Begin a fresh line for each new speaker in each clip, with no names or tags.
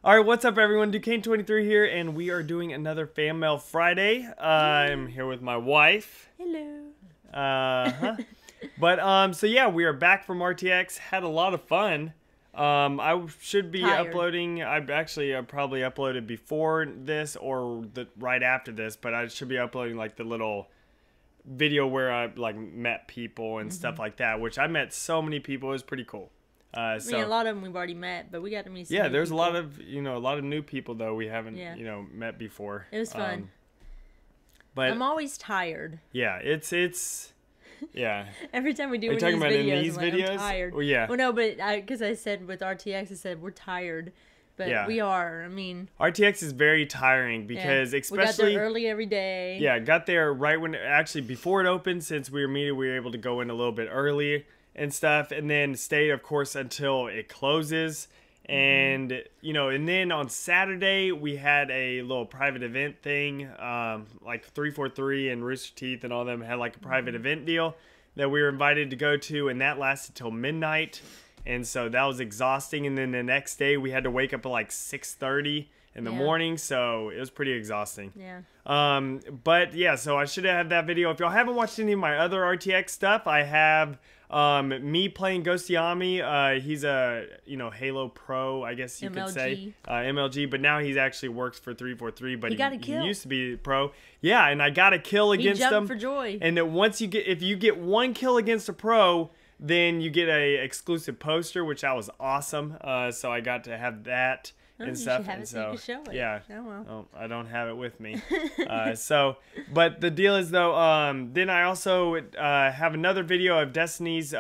All right, what's up, everyone? Duquesne23 here, and we are doing another Fan Mail Friday. I'm here with my wife.
Hello.
So yeah, we are back from RTX. Had a lot of fun. I should be uploading. I've probably uploaded before this or right after this, but I should be uploading like the little video where I like met people and stuff like that. Which I met so many people. It was pretty cool.
I mean, a lot of them we've already met, but we got to meet some
yeah,
new
there's
people.
a lot of new people though we haven't met before.
It was fun.
But
I'm always tired.
Yeah, it's yeah.
Every time we do
Are you talking about in these videos?
I'm tired.
Well, yeah.
Well, no, but because I said with RTX, I said we're tired, but we are. I mean,
RTX is very tiring because especially
we got there early every day.
Yeah, got there right when before it opened. Since we were able to go in a little bit early and stuff, and then stayed, of course, until it closes. And and then on Saturday we had a little private event thing, like 343 and Rooster Teeth and all of them had like a private event deal that we were invited to go to, and that lasted till midnight, and so that was exhausting. And then the next day we had to wake up at like 6:30 in the morning, so it was pretty exhausting. But yeah, so I should have that video. If y'all haven't watched any of my other RTX stuff, I have me playing Ghostiami. He's a Halo Pro, I guess you could say, MLG, but now he's actually works for 343. But he used to be pro. Yeah, and I got a kill against him. He jumped
for joy.
And that if you get one kill against a pro, then you get a exclusive poster, which that was awesome. So I got to have that. And stuff, and so yeah.
Oh well.
Oh, I don't have it with me. But the deal is though, then I also have another video of Destiny's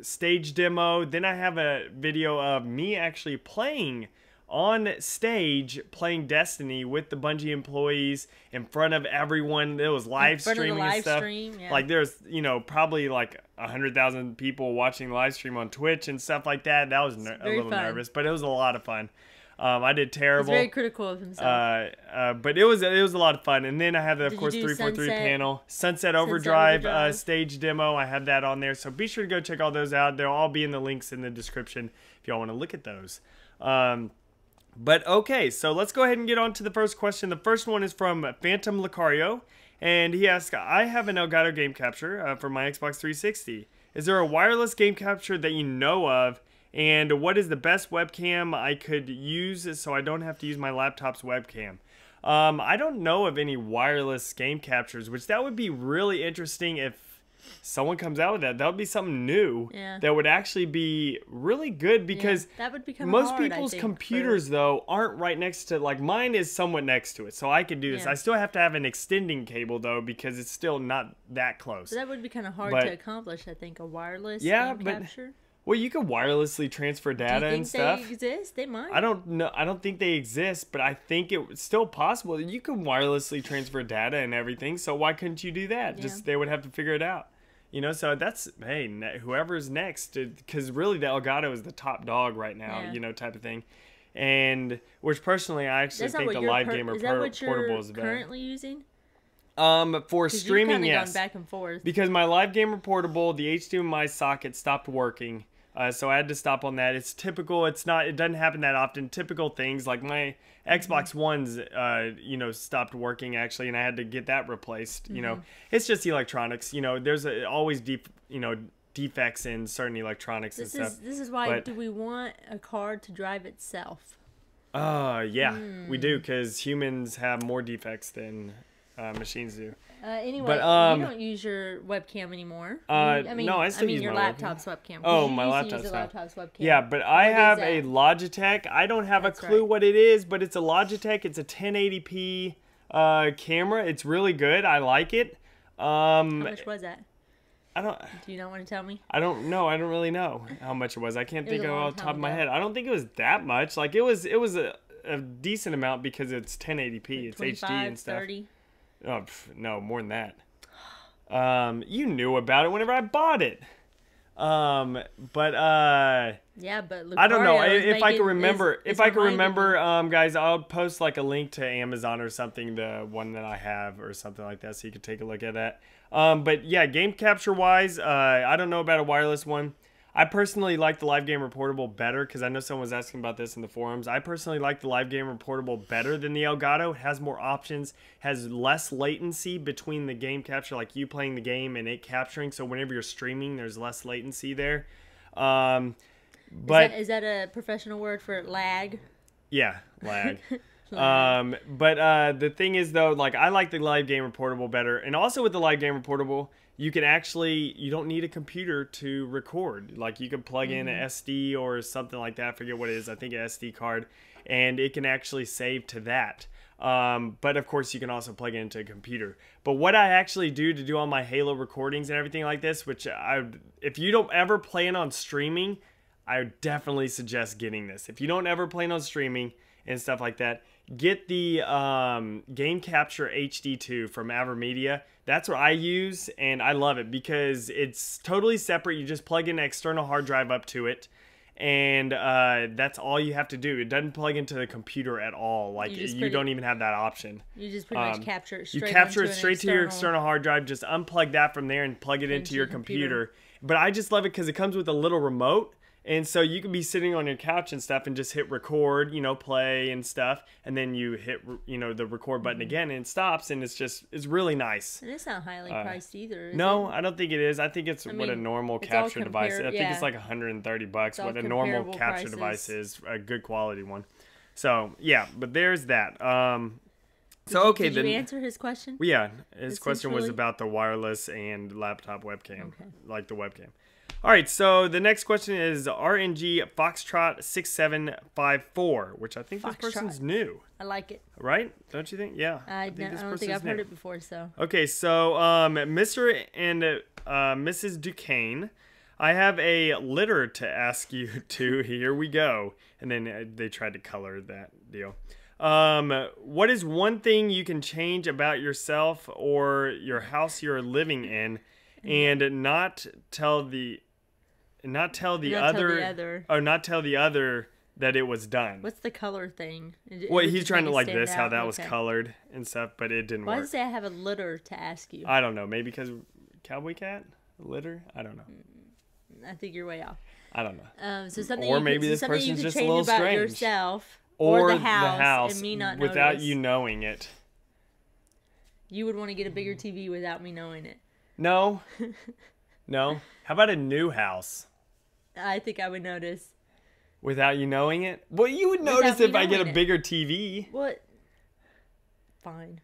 stage demo. Then I have a video of me actually playing on stage, playing Destiny with the Bungie employees in front of everyone. It was live streaming and stuff. Like there's probably like 100,000 people watching the live stream on Twitch and stuff like that. That was a little nervous, but it was a lot of fun. I did terrible.
He's very critical of himself.
But it was a lot of fun. And then I have the, of course, 343 panel, Sunset Overdrive stage demo. I have that on there, so be sure to go check all those out. They'll all be in the links in the description if y'all want to look at those. But okay, so let's go ahead and get on to the first question. The first one is from Phantom Lucario, and he asks, I have an Elgato game capture for my Xbox 360. Is there a wireless game capture that you know of? And what is the best webcam I could use so I don't have to use my laptop's webcam? I don't know of any wireless game captures, which that would be really interesting if someone comes out with that. That would be something new that would actually be really good, because
that would become
most
hard,
people's computers, though, aren't right next to, like mine is somewhat next to it, so I could do this. I still have to have an extending cable, though, because it's still not that close.
So that would be kind of hard to accomplish, I think, a wireless game capture.
Well, you can wirelessly transfer data and stuff.
Do you think they exist? They might.
I don't know. I don't think they exist, but I think it's still possible. You can wirelessly transfer data and everything. So why couldn't you do that? Just they would have to figure it out. So that's, hey, whoever's next, because really the Elgato is the top dog right now, type of thing. And which personally, I actually think the Live Gamer Portable is better.
Currently using?
For streaming, yes.
Gone back and forth.
Because my Live Gamer Portable, the HDMI socket stopped working. So I had to stop on that. It's typical. It doesn't happen that often. Typical things like my Xbox One's, stopped working actually, and I had to get that replaced. It's just electronics. There's always defects in certain electronics and stuff.
This is why do we want a car to drive itself?
Yeah, we do, because humans have more defects than machines do.
Anyway, you don't use your webcam anymore.
No, I still use
your
my
laptop's webcam.
Oh, my laptop's
webcam.
Yeah, but I have a Logitech. I don't have a clue what it is, but it's a Logitech. It's a 1080p camera. It's really good. I like it.
How much was that? Do you not want to tell me?
I don't know. I don't really know how much it was. I can't think of it off the top of my head. I don't think it was that much. Like it was a decent amount because it's 1080p. It's HD and stuff. 30? Oh, no, more than that. You knew about it whenever I bought it.
Yeah, but Lucario,
I don't know if I can remember. Guys, I'll post like a link to Amazon or something, the one that I have or something like that, so you can take a look at that. But yeah, game capture wise, I don't know about a wireless one. I personally like the Live Gamer Portable better because I know someone was asking about this in the forums. I personally like the Live Gamer Portable better than the Elgato. It has more options, has less latency between the game capture, like you playing the game and it capturing. So whenever you're streaming, there's less latency there. But
is that a professional word for lag?
Yeah, lag. But the thing is though, like I like the Live Gamer Portable better, and also with the Live Gamer Portable, you don't need a computer to record. Like you can plug in an SD or something like that. I forget what it is. I think an SD card, and it can actually save to that. But of course, you can also plug it into a computer. But what I actually do to do all my Halo recordings and everything like this, if you don't ever plan on streaming, I would definitely suggest getting this. If you don't ever plan on streaming and stuff like that, get the Game Capture HD2 from AverMedia. That's what I use, and I love it because it's totally separate. You just plug in an external hard drive up to it, and that's all you have to do. It doesn't plug into the computer at all. Like you don't even have that option.
You just pretty much capture it straight.
You capture it straight to your external hard drive. Just unplug that from there and plug it into your computer. But I just love it because it comes with a little remote. And so you could be sitting on your couch and stuff and just hit record, play and stuff. And then you hit, the record button again and it stops. And it's really nice.
And it's not highly priced either.
No, I don't think it is. I think it's what a normal capture device. I think it's like $130 what a normal capture device is, a good quality one. So, yeah, but there's that.
Did you answer his question?
Yeah, his question was about the wireless and laptop webcam, like the webcam. All right, so the next question is RNG Foxtrot 6754, which I think this person's new.
I like it.
Right? Don't you think? Yeah.
I don't think I've heard it before, so.
Okay, so Mr. and Mrs. Duquesne, I have a litter to ask you to. Here we go. And then they tried to color that deal. What is one thing you can change about yourself or your house you're living in and not tell the other that it was done?
What's the color thing?
Well, he's trying to like this, how that was colored and stuff, but it didn't work.
Why does it say I have a litter to ask you?
I don't know. Maybe because Cowboy Cat? Litter? I don't know.
I think you're way off.
I don't know.
So something
or maybe this person's just a little
about
strange.
Yourself
or
the house and me not
without
notice.
you knowing it.
You would want to get a bigger TV without me knowing it.
No. No. How about a new house?
I think I would notice.
Without you knowing it? Well, you would notice if I get a bigger TV.
What? Fine.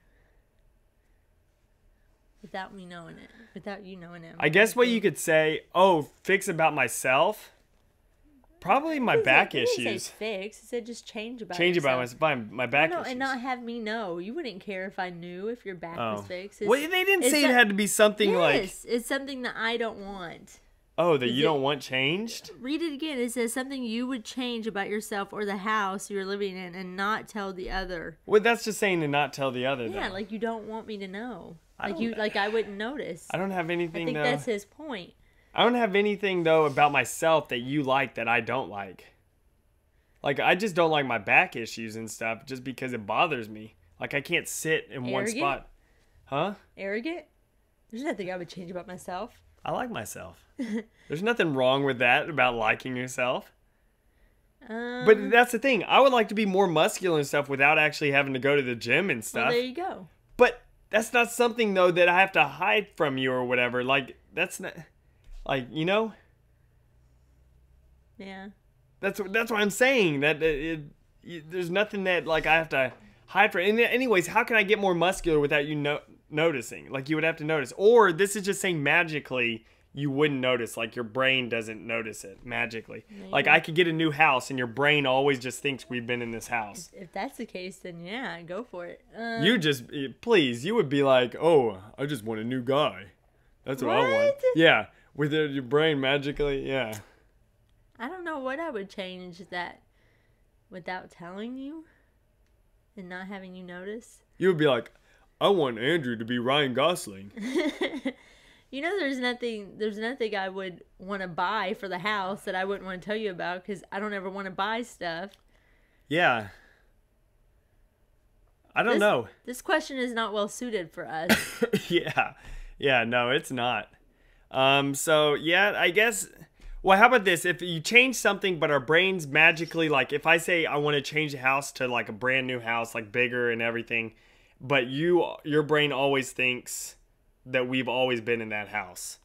Without me knowing it. Without you knowing it.
I guess what you could say, fix about myself. Probably my back issues.
It didn't say fix. It said just change about
Change
yourself.
about my back issues.
And not have me know. You wouldn't care if I knew if your back was fixed.
Well, they didn't say it had to be something like...
Yes, it's something that I don't want.
Oh, that you don't want changed?
Read it again. It says something you would change about yourself or the house you're living in and not tell the other.
Well, that's just saying to not tell the other.
Yeah,
though.
Like you don't want me to know. I wouldn't notice.
I don't have anything.
I think that's his point.
I don't have anything though about myself that you like that I don't like. Like I just don't like my back issues and stuff just because it bothers me. Like I can't sit in one spot. Huh?
Arrogant? There's nothing I would change about myself.
I like myself. There's nothing wrong with that about liking yourself. But that's the thing. I would like to be more muscular and stuff without actually having to go to the gym and stuff.
Well, there you go.
But that's not something though that I have to hide from you or whatever. Like that's not, like
Yeah.
That's what I'm saying. That there's nothing that like I have to hide from. And anyways, how can I get more muscular without you noticing? Like you would have to notice. Or this is just saying magically you wouldn't notice. Like your brain doesn't notice it magically. Maybe. Like I could get a new house and your brain always just thinks we've been in this house.
If that's the case, then yeah, go for it.
You would be like, oh, I just want a new guy. That's what I want. Yeah, with your brain magically, yeah.
I don't know what I would change that without telling you and not having you notice.
You would be like, I want Andrew to be Ryan Gosling.
There's nothing I would want to buy for the house that I wouldn't want to tell you about because I don't ever want to buy stuff.
Yeah. I don't know.
This question is not well suited for us.
Yeah. Yeah, no, it's not. So, yeah, I guess Well, how about this? If you change something, but our brains magically, like if I say I want to change the house to like a brand new house, like bigger and everything, but your brain always thinks that we've always been in that house.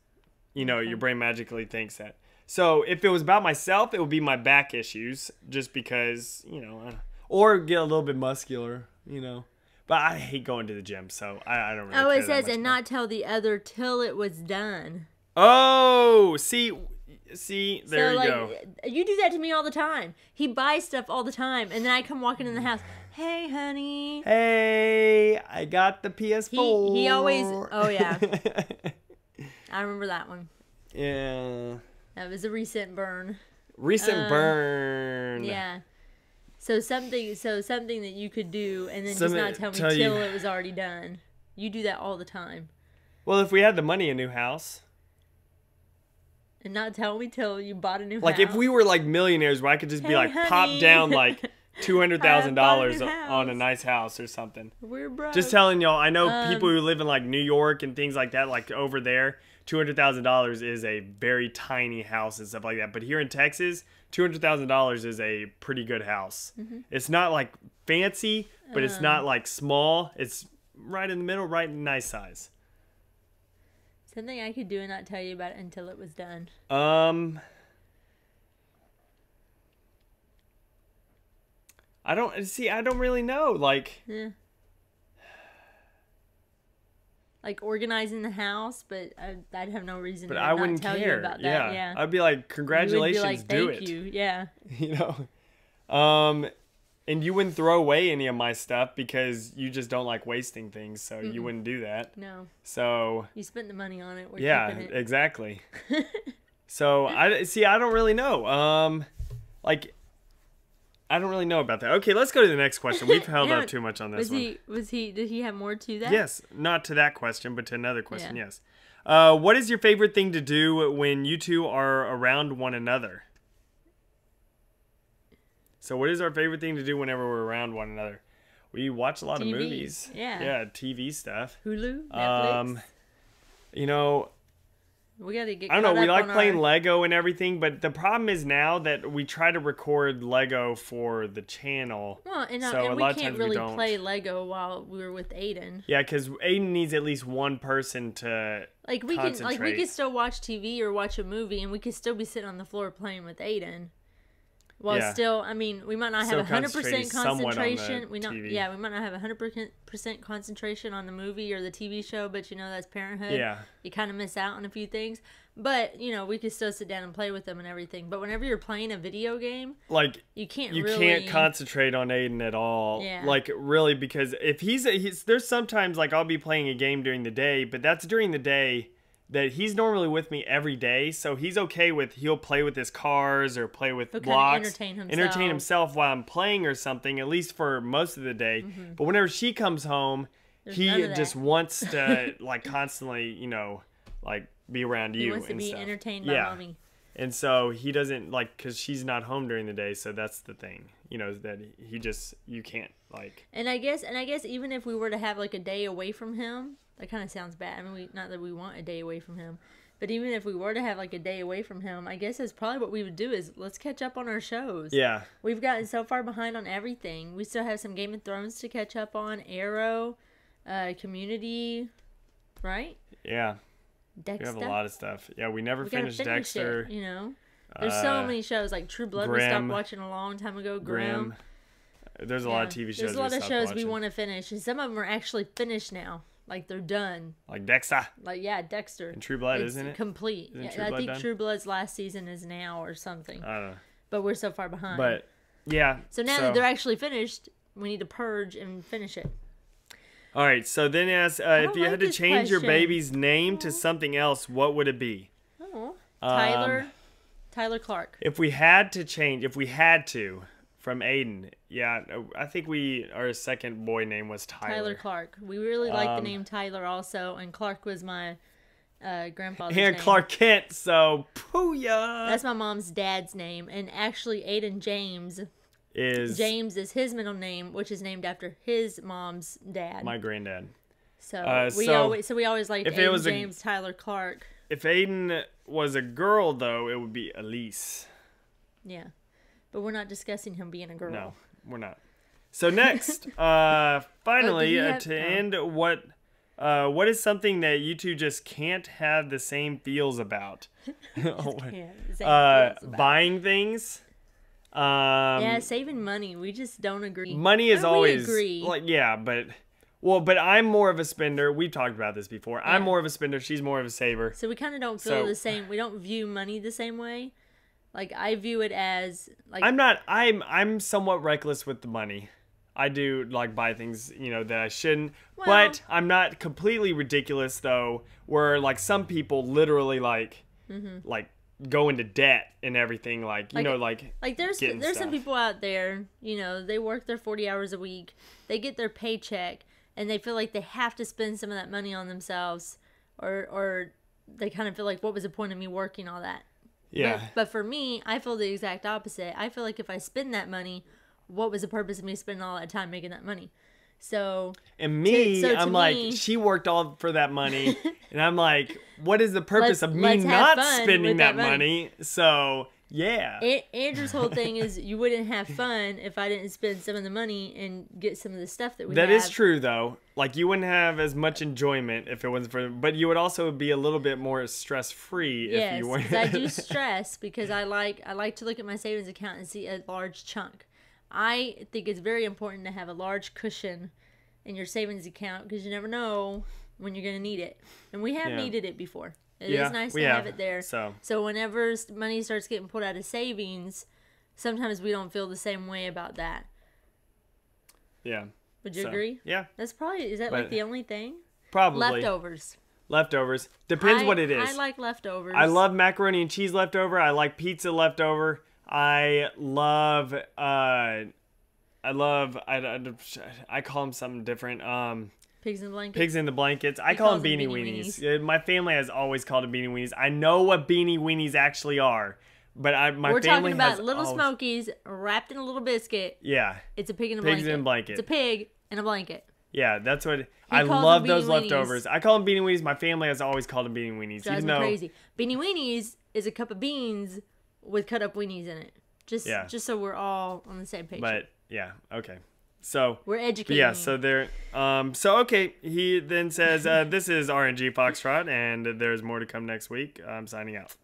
You know, your brain magically thinks that. So if it was about myself, it would be my back issues, just because, you know, or get a little bit muscular, you know. But I hate going to the gym, so I don't really care
it
that
says,
much
and
about
not tell the other till it was done.
Oh, see, there you go.
You do that to me all the time. He buys stuff all the time, and then I come walking in the house. Hey, honey.
Hey, I got the PS4.
He always. Oh yeah. I remember that one.
Yeah.
That was a recent burn.
Recent burn.
Yeah. So something that you could do, and then just not tell me till it was already done. You do that all the time.
Well, if we had the money, a new house.
And not tell me till you bought a new house.
Like if we were like millionaires, where I could just be like,
honey.
pop down like $200,000 on a nice house or something.
We're broke.
Just telling y'all, I know people who live in like New York and things like that, like over there, $200,000 is a very tiny house and stuff like that. But here in Texas, $200,000 is a pretty good house. Mm-hmm. It's not like fancy, but it's not like small. It's right in the middle, right in nice size.
Something I could do and not tell you about it until it was done.
I don't really know. Like,
yeah. Like organizing the house, but I'd have no reason to not tell you about that. Yeah.
I'd be like, congratulations,
you would be like, thank you. Yeah.
You know, and you wouldn't throw away any of my stuff because you just don't like wasting things, so you wouldn't do that.
No.
So
you spent the money on it. We're keeping it.
Exactly. So I don't really know. Like, I don't really know about that. Okay, let's go to the next question. We've held up too much on this one.
Did he have more to that?
Yes, not to that question, but to another question. Yeah. Yes. What is your favorite thing to do when you two are around one another? So what is our favorite thing to do whenever we're around one another? We watch a lot of movies.
Yeah.
Yeah, TV stuff.
Hulu, Netflix.
You know,
we gotta get.
I don't know. We like playing Lego and everything, but the problem is now that we try to record Lego for the channel.
Well, and we can't really play Lego while we're with Aiden.
Yeah, because Aiden needs at least one person to
we could still watch TV or watch a movie, and we could still be sitting on the floor playing with Aiden. Well, still, I mean, we might not have 100% concentration. We might not have 100% concentration on the movie or the TV show, but you know that's parenthood. Yeah, you kind of miss out on a few things, but you know we could still sit down and play with them and everything. But whenever you're playing a video game, like you can't concentrate on Aiden at all. Yeah, like really, because if he's there's sometimes like I'll be playing a game during the day, but that's during the day that he's normally with me every day, so he's okay with, he'll play with his cars or play with blocks, entertain himself while I'm playing or something, at least for most of the day. Mm-hmm. But whenever she comes home, he just wants to like constantly, you know, like be around you. He wants to be entertained by mommy.
And so he doesn't like, because she's not home during the day, so that's the thing, you know, that you can't like.
And I guess even if we were to have like a day away from him. That kind of sounds bad. I mean, not that we want a day away from him, but even if we were to have like a day away from him, I guess that's probably what we would do is let's catch up on our shows. Yeah. We've gotten so far behind on everything. We still have some Game of Thrones to catch up on, Arrow, Community, right?
Yeah.
Dexter.
We have a lot of stuff. Yeah, we never finished Dexter.
It, you know? There's so many shows like True Blood we stopped watching a long time ago. Grimm.
There's a lot of TV shows.
There's a lot of shows we want to finish, and some of them are actually finished now. Like they're done.
Like Dexter.
Like Dexter.
And True Blood, isn't it?
Complete. I think True Blood's last season is now or something.
I don't know.
But we're so far behind.
But yeah.
So now that they're actually finished, we need to purge and finish it.
All right. So then ask if you had to change your baby's name to something else, what would it be?
Oh, Tyler Clark.
If we had to from Aiden, I think our second boy name was Tyler.
Tyler Clark. We really like the name Tyler also, and Clark was my grandfather's
name. And Clark Kent, so pooya.
That's my mom's dad's name, and actually Aiden James is his middle name, which is named after his mom's dad.
My granddad.
So we always liked Aiden James, Tyler Clark.
if Aiden was a girl, though, it would be Elise.
Yeah. But we're not discussing him being a girl.
No, we're not. So next, finally, end, what is something that you two just can't have the same feels about? Buying things.
Yeah, saving money. We just don't agree.
Money is always like, yeah, but I'm more of a spender. We've talked about this before. Yeah. I'm more of a spender. She's more of a saver.
So we kind of don't feel the same. We don't view money the same way. Like, I view it as like
I'm somewhat reckless with the money. I do like buy things, that I shouldn't. Well, but I'm not completely ridiculous though, where like some people literally like go into debt and everything, like
there's some people out there, they work their 40 hours a week, they get their paycheck, and they feel like they have to spend some of that money on themselves, or they kind of feel like, what was the point of me working all that?
Yeah.
But for me, I feel the exact opposite. I feel like if I spend that money, what was the purpose of me spending all that time making that money? So
I'm like, she worked all for that money, and I'm like, what is the purpose of me not spending that money? So yeah.
Andrew's whole thing is you wouldn't have fun if I didn't spend some of the money and get some of the stuff that we have.
That is true though. Like, you wouldn't have as much enjoyment if it wasn't for, but you would also be a little bit more stress free if you weren't.
Yes, I do stress because I like to look at my savings account and see a large chunk. I think it's very important to have a large cushion in your savings account because you never know when you're going to need it. And we have needed it before. It is nice to have it there. So whenever money starts getting pulled out of savings, sometimes we don't feel the same way about that.
Yeah.
Would you agree?
Yeah.
Is that like the only thing?
Probably. Leftovers. Depends what it is.
I like leftovers.
I love macaroni and cheese leftover. I like pizza leftover. I call them something different.
Pigs in the blankets.
Pigs in the blankets. I call them beanie weenies. My family has always called them beanie weenies. I know what beanie weenies actually are, but
we're talking about little Smokies wrapped in a little biscuit.
Yeah.
It's a pig in a blanket.
Pigs in a blanket.
It's a pig in a blanket.
Yeah, that's what I love. Those leftovers. I call them beanie weenies. My family has always called them beanie weenies.
Drives me crazy. Beanie weenies is a cup of beans with cut up weenies in it. Just so we're all on the same page.
But yeah, okay. So
we're educated.
Yeah, so there. Okay. He then says, "This is RNG Foxtrot, and there's more to come next week. I'm signing out."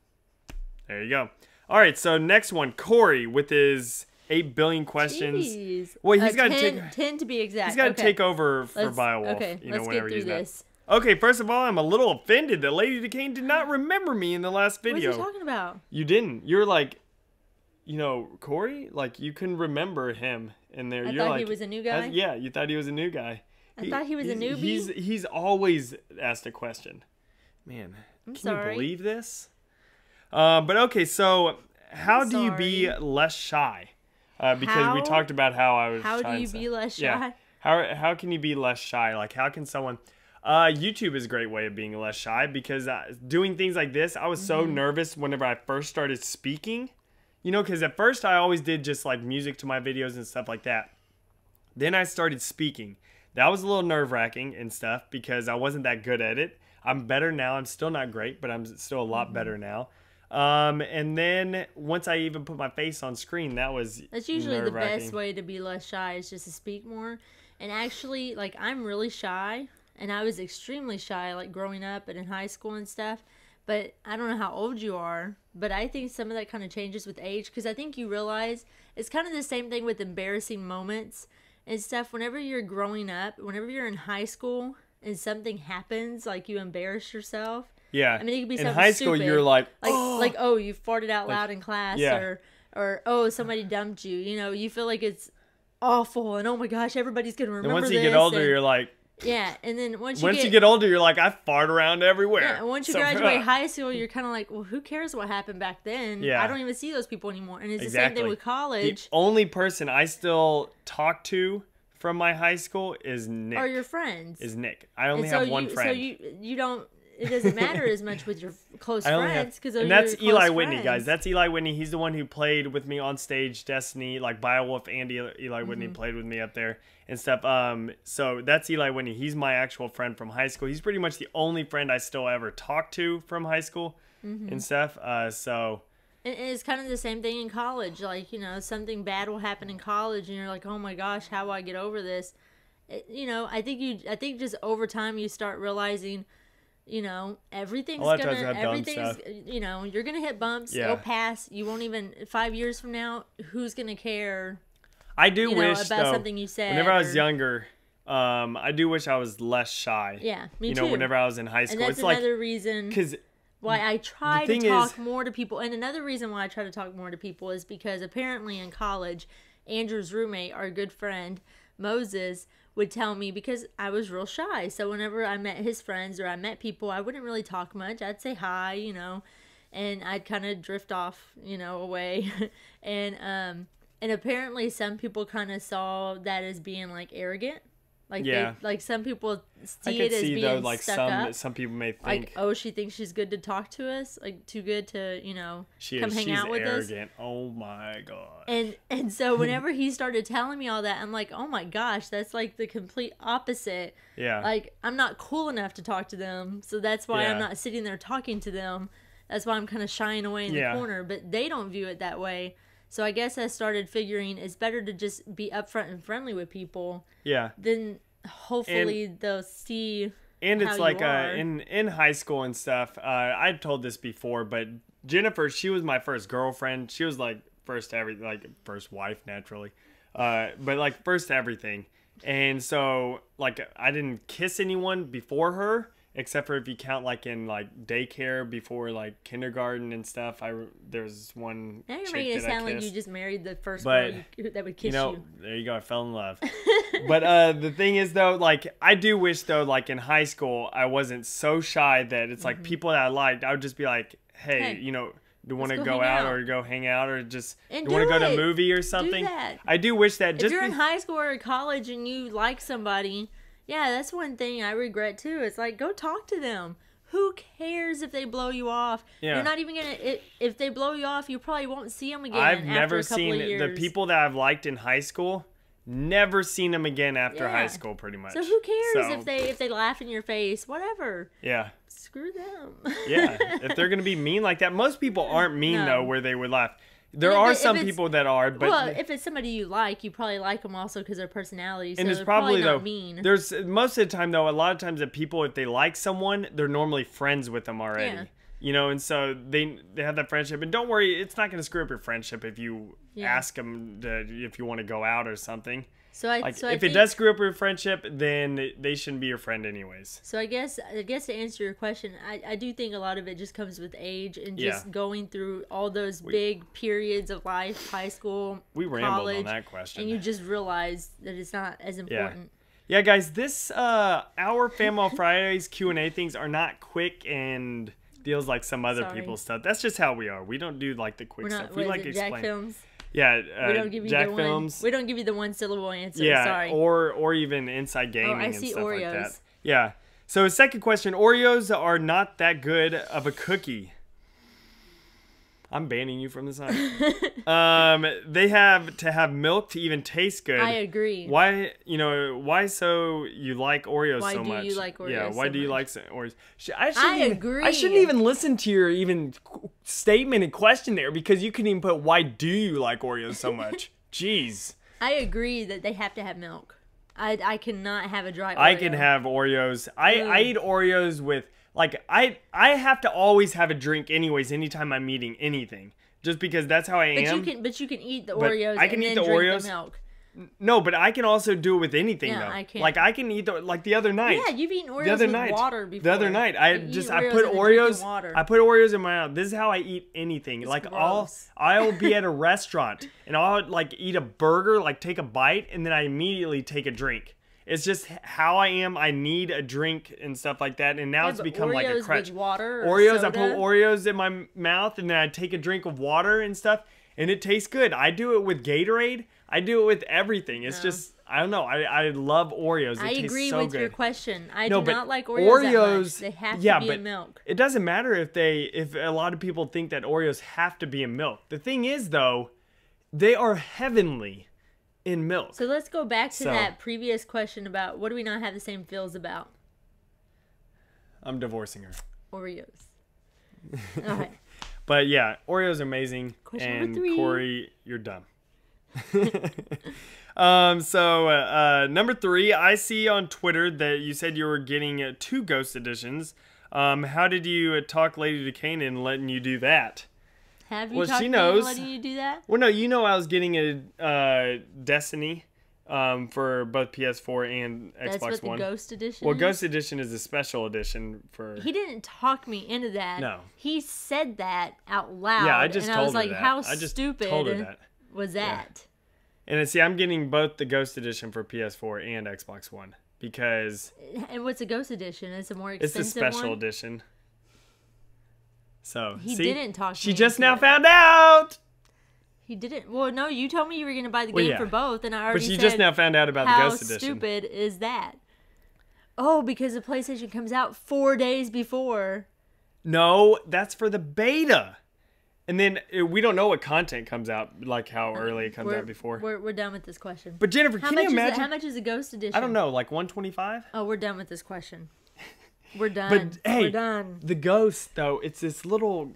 There you go. All right. So next one, Corey with his 8 billion questions.
Jeez.
Well, he's got to
10 to be exact.
He's got to take over for Biowolf.
Okay. Let's get through this.
Okay. First of all, I'm a little offended that Lady Decane did not remember me in the last video.
What are you talking about?
You didn't. You're like, Corey, like you couldn't remember him in there.
I thought he was a new guy.
Yeah, you thought he was a new guy.
I thought he was a newbie.
He's always asked a question. Man, can you believe this? But okay, so how do you be less shy? Because we talked about how I was.
How do you be less shy?
Yeah. How can you be less shy? Like, how can someone? YouTube is a great way of being less shy because doing things like this, I was so nervous whenever I first started speaking. Because at first I always did just like music to my videos and stuff like that. Then I started speaking. That was a little nerve-wracking and stuff because I wasn't that good at it. I'm better now. I'm still not great, but I'm still a lot better now. And then once I even put my face on screen, that's
usually the best way to be less shy, is just to speak more. And actually, like, I'm really shy, and I was extremely shy, like, growing up and in high school and stuff. But I don't know how old you are, but I think some of that kind of changes with age, because I think you realize it's kind of the same thing with embarrassing moments and stuff. Whenever you're growing up, whenever you're in high school and something happens, like you embarrass yourself.
Yeah.
I mean, it could be something
in high school,
stupid.
You're like,
oh, you farted out loud in class, or oh, somebody dumped you. You feel like it's awful, and oh my gosh, everybody's gonna remember this.
And once you get older, you're like.
Yeah, and then once
you get older, you're like, I fart around everywhere.
Yeah, and once you graduate high school, you're kind of like, well, who cares what happened back then? Yeah. I don't even see those people anymore. And it's the same thing with college.
The only person I still talk to from my high school is Nick.
Or your friends.
Is Nick. I only have one friend.
So you don't, it doesn't matter as much with your close friends because
and that's Eli Whitney, guys. That's Eli Whitney. He's the one who played with me on stage, Destiny, like Beowulf, and Eli Whitney played with me up there and stuff. So that's Eli Whitney. He's my actual friend from high school. He's pretty much the only friend I still ever talk to from high school and stuff. So.
And it's kind of the same thing in college. Like, you know, something bad will happen in college, and you're like, oh my gosh, how do I get over this? You know, I think just over time you start realizing, you know, everything's, you know, you're gonna hit bumps. It'll pass. You won't even 5 years from now. Who's gonna care?
I do wish
about
though,
something you said.
Whenever I was younger, I do wish I was less shy.
Yeah, me too.
You know, whenever I was in high school,
and that's
it's
another reason.
Because
why I try to talk more to people. And another reason why I try to talk more to people is because apparently in college, Andrew's roommate, our good friend, Moses, would tell me, because I was real shy. So whenever I met his friends or I met people, I wouldn't really talk much. I'd say hi, you know, and I'd kind of drift off, you know, away. And apparently some people kind of saw that as being like arrogant. Like, like some people see it as being though, like stuck up.
Some people may think,
like, oh, she thinks she's good to talk to us, like too good to, you know, come hang out with us. She's arrogant.
Oh my god.
And so whenever he started telling me all that, I'm like, oh my gosh, that's like the complete opposite.
Yeah.
Like, I'm not cool enough to talk to them, so that's why I'm not sitting there talking to them. That's why I'm kind of shying away in the corner. But they don't view it that way. So I guess I started figuring it's better to just be upfront and friendly with people.
Yeah.
Then hopefully they'll see.
And it's
how
like
you are.
in high school and stuff. I've told this before, but Jennifer, she was my first girlfriend. She was like first to everything, like first wife naturally, but like first to everything. And so like I didn't kiss anyone before her. Except for if you count like in like daycare before like kindergarten and stuff. There's one.
Now you're
chick
making it
that
sound
I
like you just married the first girl that would kiss you.
There you go. I fell in love. But the thing is though, like I do wish though, like in high school, I wasn't so shy that it's like people that I liked, I would just be like, hey, you know, do you want to go out or go hang out or just do you want to go to a movie or something?
Do that.
I do wish that.
If you're in high school or college and you like somebody. Yeah, that's one thing I regret too. It's like, go talk to them. Who cares if they blow you off? Yeah. You're not even going to... If they blow you off, you probably won't see them again
I've never seen the people that I've liked in high school. Never seen them again after high school, pretty much.
So who cares if they laugh in your face? Whatever.
Yeah.
Screw them.
Yeah. If they're going to be mean like that. Most people aren't mean, though, where they would laugh. There are some people that are, but
well, if it's somebody you like, you probably like them also because of their personality. So
and it's probably
not mean.
There's most of the time though, a lot of times that people, if they like someone, they're normally friends with them already. Yeah. You know, and so they have that friendship. And don't worry, it's not going to screw up your friendship if you ask them if you want to go out or something.
So if
it does screw up your friendship, then they shouldn't be your friend anyways.
So I guess to answer your question, I do think a lot of it just comes with age and just going through all those big periods of life, high school,
rambled on that question.
And you just realize that it's not as important.
Yeah, guys, this our Family Fridays Q&A things are not quick and deals like some other people's stuff. That's just how we are. We don't do like the quick stuff. We like to explain.
Jack Films?
Yeah,
we don't give you
Jack
the
Films.
We don't give you the one syllable answer.
Yeah,
sorry.
or even Inside Gaming
and stuff
Oreos. Like that. Yeah. So second question: Oreos are not that good of a cookie. I'm banning you from the site. They have to have milk to even taste good.
I agree.
Why, why so you like Oreos so much?
Why do you like Oreos?
Yeah, why do you like Oreos?
I agree.
I shouldn't even listen to your even statement and question there because you couldn't even put why do you like Oreos so much? Jeez.
I agree that they have to have milk. I cannot have a dry Oreo.
I can have Oreos. I eat Oreos with... Like, I have to always have a drink anyways anytime I'm eating anything. Just because that's how I am.
But you can eat the Oreos
I can
and
eat
then
the
drink
Oreos.
the milk.
No, but I can also do it with anything, though.
I can't.
Like, I can eat the other night.
Yeah, you've eaten Oreos with water before.
The other night. I put Oreos in my mouth. This is how I eat anything.
It's
like,
gross.
I'll be at a restaurant, and I'll, like, eat a burger, like, take a bite, and then I immediately take a drink. It's just how I am. I need a drink and stuff like that. And now it's become
Oreos
like a crutch.
With water or
Oreos,
soda?
I put Oreos in my mouth and then I take a drink of water and stuff. And it tastes good. I do it with Gatorade. I do it with everything. It's just, I don't know. I love Oreos.
I agree
so
with
good.
your question. I do not like Oreos that much. They have to be in milk.
It doesn't matter if a lot of people think that Oreos have to be in milk. The thing is, though, they are heavenly in milk.
So let's go back to that previous question about what do we not have the same feels about?
I'm divorcing her.
Oreos. All right.
But yeah, Oreos are amazing.
Question
and
number 3.
Corey, you're dumb. Number 3, I see on Twitter that you said you were getting 2 Ghost editions. How did you talk Lady Duquesne into letting you do that?
Have you talked to her letting you do that?
Well, no, you know I was getting a Destiny for both PS4 and Xbox One.
That's what the Ghost Edition
Well,
is?
Ghost Edition is a special edition for...
He didn't talk me into that.
No.
He said that out loud.
Yeah, I just told her that.
And I was like, how
I just
stupid
told her that.
was that?
Yeah. And see, I'm getting both the Ghost Edition for PS4 and Xbox One because...
And what's a Ghost Edition? It's a more expensive
one? It's a special edition. So,
he didn't talk to me.
She just now found out!
He didn't. Well, no, you told me you were going to buy the game for both, and I already said...
But she just now found out about the Ghost Edition.
How stupid is that? Oh, because the PlayStation comes out 4 days before.
No, that's for the beta. And then we don't know what content comes out, like how early it comes out before.
We're done with this question.
But Jennifer, can you imagine?
How much is a Ghost Edition?
I don't know, like $125?
Oh, we're done with this question. We're done.
But hey,
we're done.
The ghost though, it's this little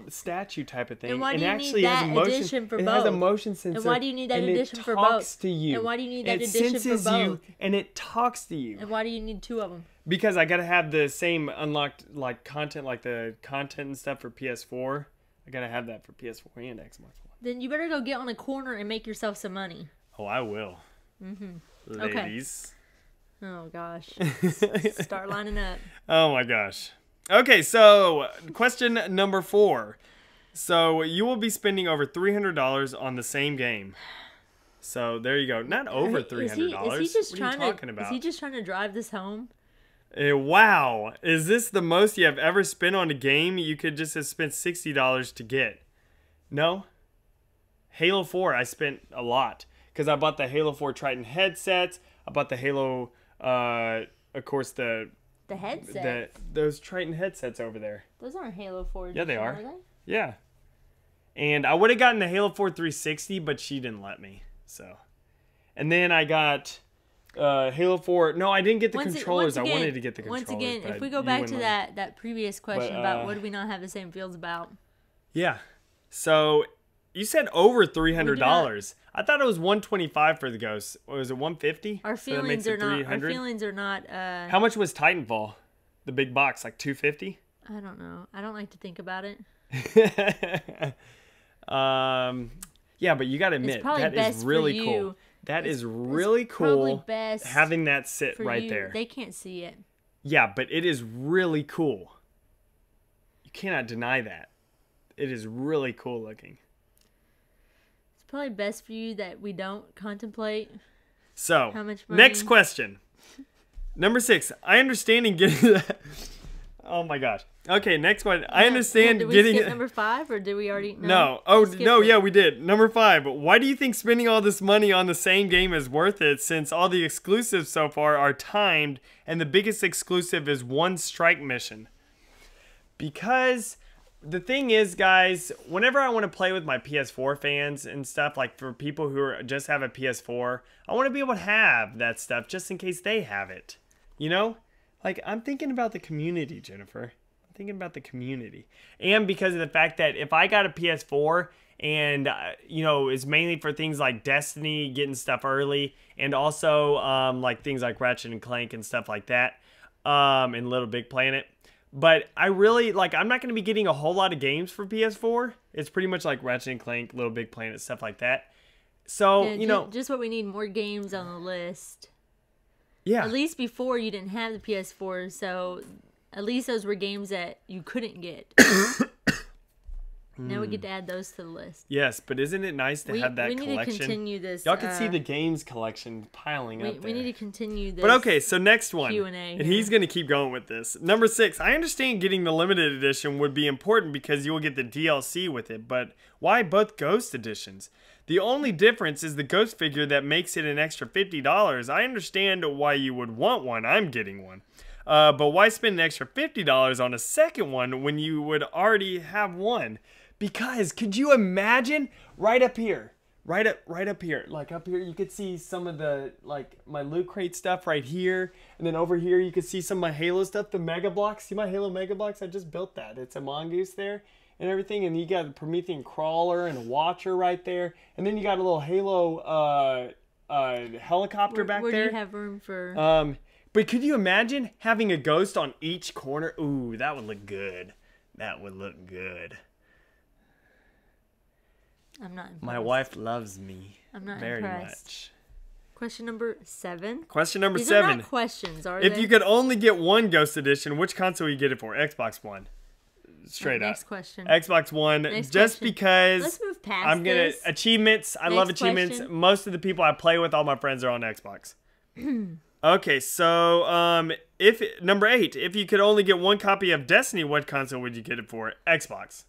statue type of thing.
And why do you
actually
need
has
that
motion,
edition for
it
both?
has a motion sensor.
And why do you need that edition for both?
It talks to you.
And why do you need that edition for both?
It senses you and it talks to you.
And why do you need 2 of them?
Because I gotta have the same unlocked like content, like the content and stuff for PS4. I gotta have that for PS4 and Xbox One.
Then you better go get on a corner and make yourself some money.
Oh, I will. Ladies.
Okay. Oh, gosh. Start lining up.
Oh, my gosh. Okay, so question number 4. So you will be spending over $300 on the same game. So there you go. Not over $300.
Is he just
what are you talking about?
Is he just trying to drive this home?
Wow. Is this the most you have ever spent on a game you could just have spent $60 to get? No? Halo 4, I spent a lot. Because I bought the Halo 4 Triton headsets. I bought the Halo... of course, the
headset.
Those Triton headsets over there.
Those aren't Halo 4.
Yeah, they are. Yeah. And I would have gotten the Halo 4 360, but she didn't let me. So, and then I got Halo 4. No, I didn't get the controllers. I wanted to get the controllers.
Once again, if we go back to that previous question about what do we not have the same feels about?
Yeah. So you said over $300. I thought it was $125 for the Ghost. Or was it $150?
Our feelings are not. Our feelings are not.
How much was Titanfall? The big box, like $250?
I don't know. I don't like to think about it.
Yeah, but you got to admit that is really cool. That is really cool.
Best
having that sit right there.
They can't see it.
Yeah, but it is really cool. You cannot deny that. It is really cool looking.
Probably best for you that we don't contemplate.
So,
how much money?
Next question. Number 6. I understand in getting that. Oh my gosh. Okay, next one. I understand
did we
getting.
Skip number 5, or did we already?
No. Oh no. Yeah, we did. Number 5. Why do you think spending all this money on the same game is worth it? Since all the exclusives so far are timed, and the biggest exclusive is one strike mission. Because. The thing is, guys, whenever I want to play with my PS4 fans and stuff, like for people who just have a PS4, I want to be able to have that stuff just in case they have it. You know? Like, I'm thinking about the community, Jennifer. I'm thinking about the community. And because of the fact that if I got a PS4 and, it's mainly for things like Destiny, getting stuff early, and also like things like Ratchet and Clank and stuff like that, and Little Big Planet. But I really, I'm not going to be getting a whole lot of games for PS4. It's pretty much like Ratchet and Clank, Little Big Planet, stuff like that. So,
just what we need, more games on the list.
Yeah.
At least before you didn't have the PS4, so at least those were games that you couldn't get. Now we get to add those to the list.
Yes, but isn't it nice to have that collection? We need to
continue this.
Y'all can see the games collection piling up there.
We need to continue this.
But okay, so next one.
Q&A.
And he's going to keep going with this. Number 6. I understand getting the limited edition would be important because you will get the DLC with it, but why both Ghost editions? The only difference is the Ghost figure that makes it an extra $50. I understand why you would want one. I'm getting one. But why spend an extra $50 on a second one when you would already have one? Because could you imagine right up here, right up here, like up here, you could see some of the, like, my Loot Crate stuff right here. And then over here, you could see some of my Halo stuff, the Mega Blocks. See my Halo Mega Blocks? I just built that. It's a Mongoose there and everything. And you got a Promethean Crawler and a Watcher right there. And then you got a little Halo helicopter back there.
Where do you have room for?
But could you imagine having a Ghost on each corner? Ooh, that would look good. That would look good.
I'm not impressed.
My wife loves me.
I'm not
very
impressed.
much.
Question number 7.
Question number
These
7.
Are not questions, are
if
they?
you could only get one Ghost edition, which console would you get it for? Xbox One. Straight up.
Next question.
Xbox One.
Next
just
question.
because
Let's move past
I'm gonna
this.
achievements. I love achievements.
Question.
Most of the people I play with, all my friends are on Xbox. Okay, so if number 8, if you could only get one copy of Destiny, what console would you get it for? Xbox.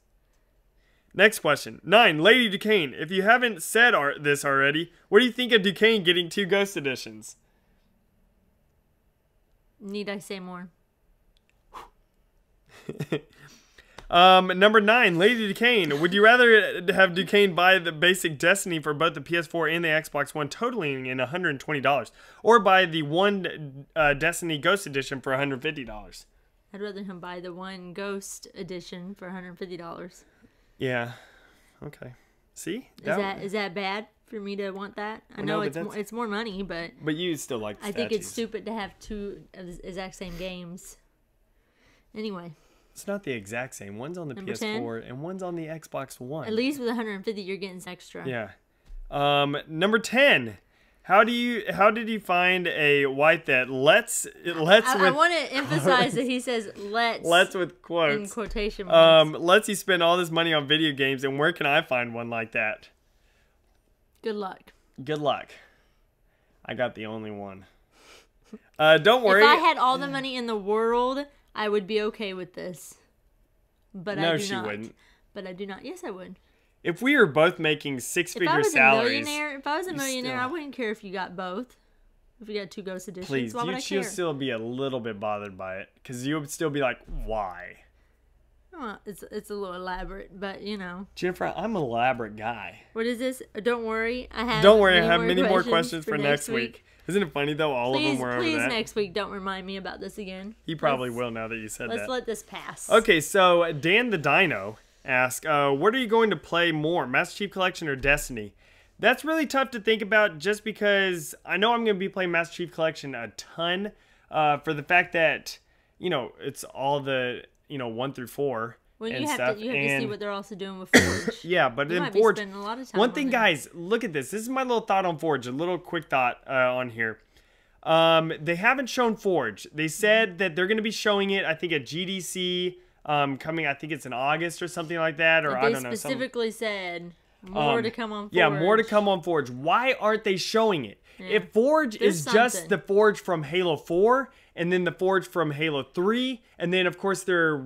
Next question. 9, Lady Duquesne. If you haven't said this already, what do you think of Duquesne getting 2 Ghost editions?
Need I say more?
Number 9, Lady Duquesne. Would you rather have Duquesne buy the basic Destiny for both the PS4 and the Xbox One, totaling in $120, or buy the one Destiny Ghost edition for $150?
I'd rather him buy the one Ghost edition for $150.
Yeah. Okay. See?
Is that bad for me to want that? I know it's more money, but
you still like the
I think it's stupid to have 2 of the exact same games. Anyway.
It's not the exact same. One's on the
Number
PS4
10?
and one's on the Xbox One.
At least with 150 you're getting extra.
Yeah. Number 10. How did you find a wife that lets
I want to emphasize that he says
let's with quotes
in quotation marks.
Lets you spend all this money on video games, and where can I find one like that?
Good luck.
Good luck. I got the only one. Don't worry.
If I had all the money in the world, I would be okay with this. But
no,
I do
she
not.
wouldn't.
But I do not. Yes, I would.
If we were both making 6-figure salaries,
if I was a millionaire, I wouldn't care if you got both. If you got 2 Ghost editions,
please,
why would I care?
You'd still be a little bit bothered by it, because you would still be like, why?
Well, it's a little elaborate, but you know.
Jennifer, I'm an elaborate guy.
What is this? Don't worry, I have.
Many more questions for next week. Isn't it funny though? All of them were over that.
Please, next week, don't remind me about this again.
You probably will now that you said that.
Let's let this pass.
Okay, so Dan the Dino asked, what are you going to play more, Master Chief Collection or Destiny? That's really tough to think about, just because I know I'm going to be playing Master Chief Collection a ton, for the fact that, you know, it's all the, 1 through 4.
Well,
and
you have
stuff.
to see what they're also doing with Forge.
Yeah, but in Forge, a lot of time one thing, guys, look at this. This is my little thought on Forge. A little quick thought on here. They haven't shown Forge. They said that they're going to be showing it, I think, at GDC coming. I think it's in August or something like that. Or I don't know.
They specifically said more to come on Forge.
Yeah, more to come on Forge. Why aren't they showing it? Yeah. If Forge is just the Forge from Halo 4, and then the Forge from Halo 3, and then of course they're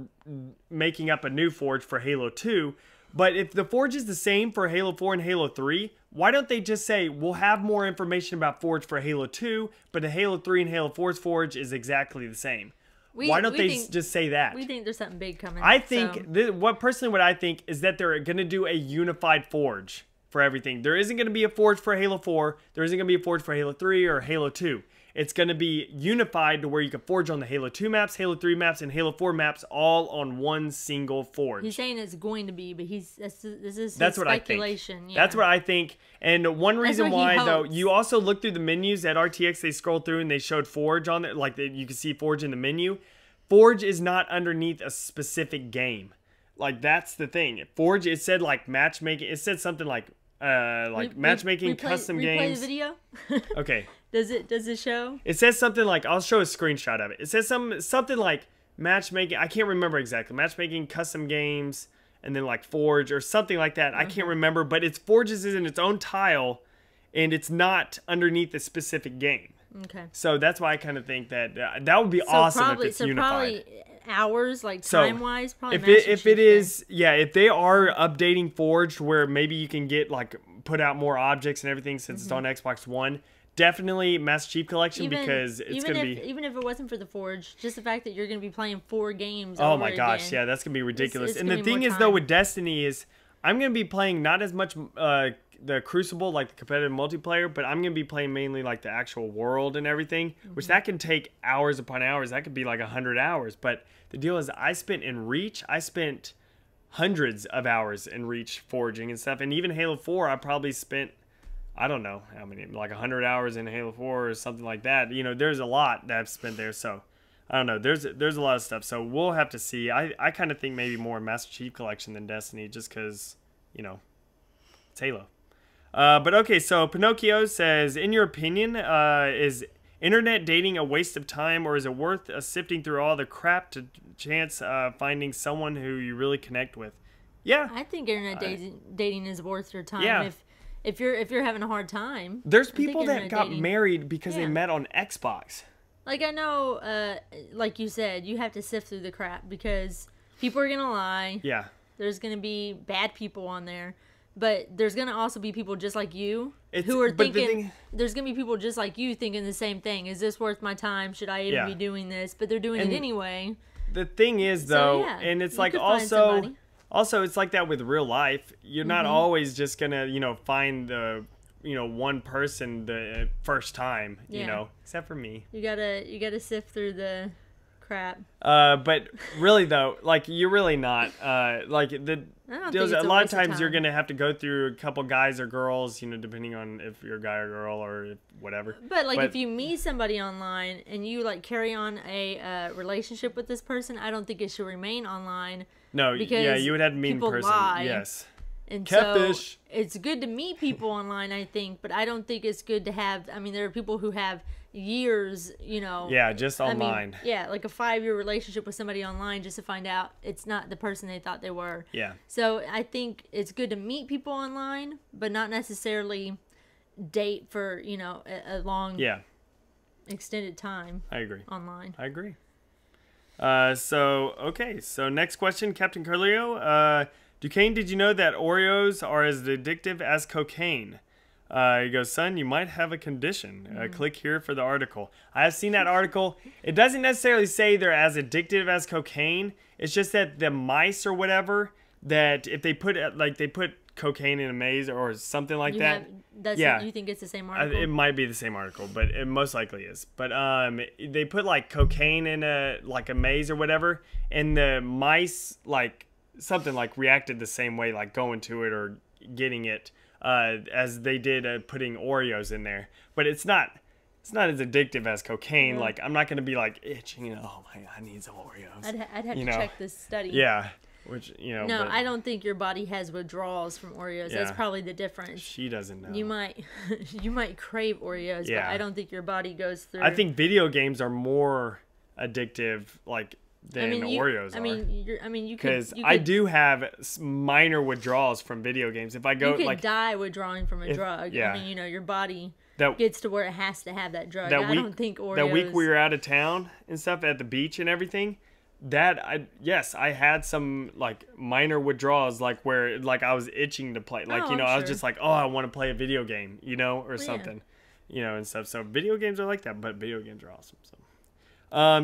making up a new Forge for Halo 2. But if the Forge is the same for Halo 4 and Halo 3, why don't they just say, we'll have more information about Forge for Halo 2, but the Halo 3 and Halo 4's Forge is exactly the same? Why don't they just say that?
We think there's something big coming.
I think, what I think is that they're going to do a unified Forge for everything. There isn't going to be a Forge for Halo 4. There isn't going to be a Forge for Halo 3 or Halo 2. It's going to be unified to where you can forge on the Halo 2 maps, Halo 3 maps, and Halo 4 maps all on one single forge.
He's saying it's going to be, but this is
speculation.
I think.
Yeah. That's what I think. And one reason why, though, you also look through the menus at RTX, they scrolled through and they showed Forge on it. Like you can see Forge in the menu. Forge is not underneath a specific game. Like, that's the thing. Forge, it said like matchmaking. It said something like matchmaking, custom games.
Replay the video?
Okay.
Does it show?
It says something like, I'll show a screenshot of it. It says something like matchmaking. I can't remember exactly. Matchmaking, custom games, and then like Forge or something like that. I can't remember, but Forge is in its own tile, and it's not underneath a specific game.
Okay.
So that's why I kind of think that that would be awesome if it's unified.
Probably hours, like time-wise, probably.
If it is, if they are updating Forge where maybe you can get like put out more objects and everything since it's on Xbox One, definitely Master Chief Collection because it's going to be...
Even if it wasn't for the Forge, just the fact that you're going to be playing 4 games
Oh my gosh, yeah, that's going to be ridiculous. And the thing is, though, with Destiny is I'm going to be playing not as much the Crucible, like the competitive multiplayer, but I'm going to be playing mainly like the actual world and everything, which that can take hours upon hours. That could be like 100 hours. But the deal is I spent hundreds of hours in Reach forging and stuff. And even Halo 4, I probably spent... I don't know how many, like 100 hours in Halo 4 or something like that. You know, there's a lot that I've spent there. So, I don't know. There's a lot of stuff. So, we'll have to see. I kind of think maybe more Master Chief Collection than Destiny just because, you know, it's Halo. But, okay, so Pinocchio says, in your opinion, is internet dating a waste of time or is it worth sifting through all the crap to chance finding someone who you really connect with? Yeah.
I think internet dating is worth your time. Yeah. If you're having a hard time.
There's people that got married because they met on Xbox.
Like I know, like you said, you have to sift through the crap because people are gonna lie.
Yeah.
There's gonna be bad people on there, but there's gonna also be people just like you who are thinking. There's gonna be people just like you thinking the same thing. Is this worth my time? Should I even be doing this? But they're doing it anyway.
The thing is, though, and it's like Also, it's like that with real life. You're not always just gonna, find the, one person the first time, except for me.
You gotta sift through the crap.
But really though, like you're really not. Like a lot of times you're gonna have to go through a couple guys or girls, depending on if you're a guy or girl or whatever.
But if you meet somebody online and you like carry on a relationship with this person, I don't think it should remain online.
No, you would have to meet in person.
Lie.
Yes.
And
Catfish.
So it's good to meet people online, I think, but I don't think it's good to have. I mean, there are people who have years,
Yeah, just online.
Like a 5-year relationship with somebody online just to find out it's not the person they thought they were.
Yeah.
So I think it's good to meet people online, but not necessarily date for a long, extended time.
I agree.
Online.
I agree. So next question, Captain Carleo. Duquesne, did you know that Oreos are as addictive as cocaine? He goes, son, you might have a condition. Click here for the article. I have seen that article. It doesn't necessarily say they're as addictive as cocaine. It's just that the mice or whatever, that if they put cocaine in a maze or something like that.
You think it's the same article?
It might be the same article, but it most likely is. But they put like cocaine in a maze or whatever, and the mice something reacted the same way, like going to it or getting it as they did putting Oreos in there. But it's not as addictive as cocaine. Yeah. Like I'm not gonna be itching. Oh my God, I need some Oreos.
I'd have to check this study.
Yeah. Which,
No, I don't think your body has withdrawals from Oreos. Yeah. That's probably the difference.
She doesn't know.
You might crave Oreos, but I don't think your body goes through.
I think video games are more addictive, than Oreos are. Because I do have minor withdrawals from video games. If I go,
you could die withdrawing from a drug. Yeah. I mean, your body gets to where it has to have that drug. I don't think Oreos.
That week we were out of town and stuff at the beach and everything. I had some minor withdrawals where I was itching to play I was just I want to play a video game or something and stuff. So video games are like that, but video games are awesome.